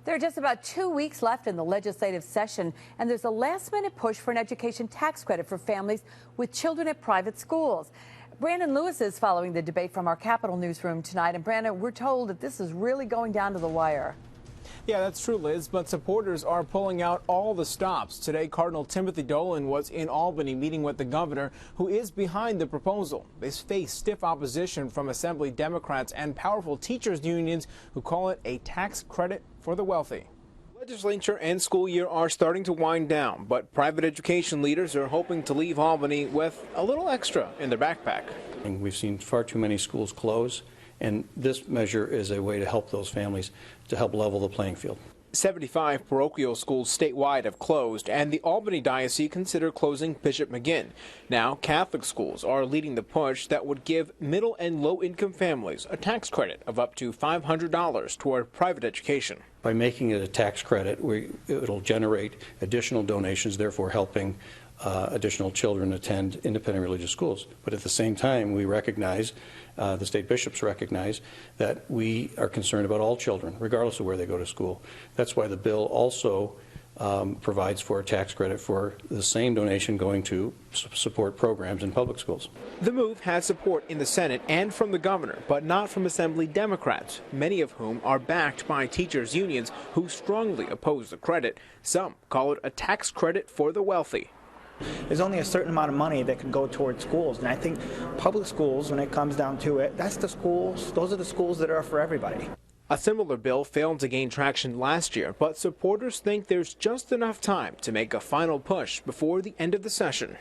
There are just about 2 weeks left in the legislative session, and there's a last-minute push for an education tax credit for families with children at private schools. Brandon Lewis is following the debate from our Capitol newsroom tonight. And Brandon, we're told that this is really going down to the wire. Yeah, that's true, Liz, but supporters are pulling out all the stops. Today, Cardinal Timothy Egan was in Albany meeting with the governor, who is behind the proposal. They face stiff opposition from Assembly Democrats and powerful teachers unions who call it a tax credit for the wealthy. Legislature and school year are starting to wind down, but private education leaders are hoping to leave Albany with a little extra in their backpack. We've seen far too many schools close, and this measure is a way to help those families, to help level the playing field. 75 parochial schools statewide have closed, and the Albany Diocese considered closing Bishop McGinn. Now, Catholic schools are leading the push that would give middle and low-income families a tax credit of up to $500 toward private education. By making it a tax credit, it'll generate additional donations, therefore helping additional children attend independent religious schools. But at the same time, we recognize, the state bishops recognize, that we are concerned about all children, regardless of where they go to school. That's why the bill also provides for a tax credit for the same donation going to support programs in public schools. The move has support in the Senate and from the governor, but not from Assembly Democrats, many of whom are backed by teachers' unions who strongly oppose the credit. Some call it a tax credit for the wealthy. There's only a certain amount of money that can go towards schools, and I think public schools, when it comes down to it, that's the schools, those are the schools that are for everybody. A similar bill failed to gain traction last year, but supporters think there's just enough time to make a final push before the end of the session.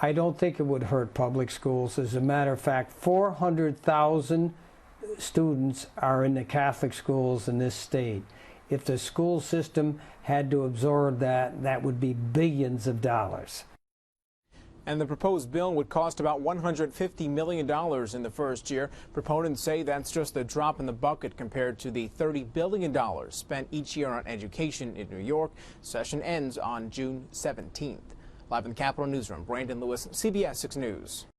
I don't think it would hurt public schools. As a matter of fact, 400,000 students are in the Catholic schools in this state. If the school system had to absorb that, that would be billions of dollars. And the proposed bill would cost about $150 million in the first year. Proponents say that's just a drop in the bucket compared to the $30 billion spent each year on education in New York. Session ends on June 17th. Live in the Capitol Newsroom, Brandon Lewis, CBS 6 News.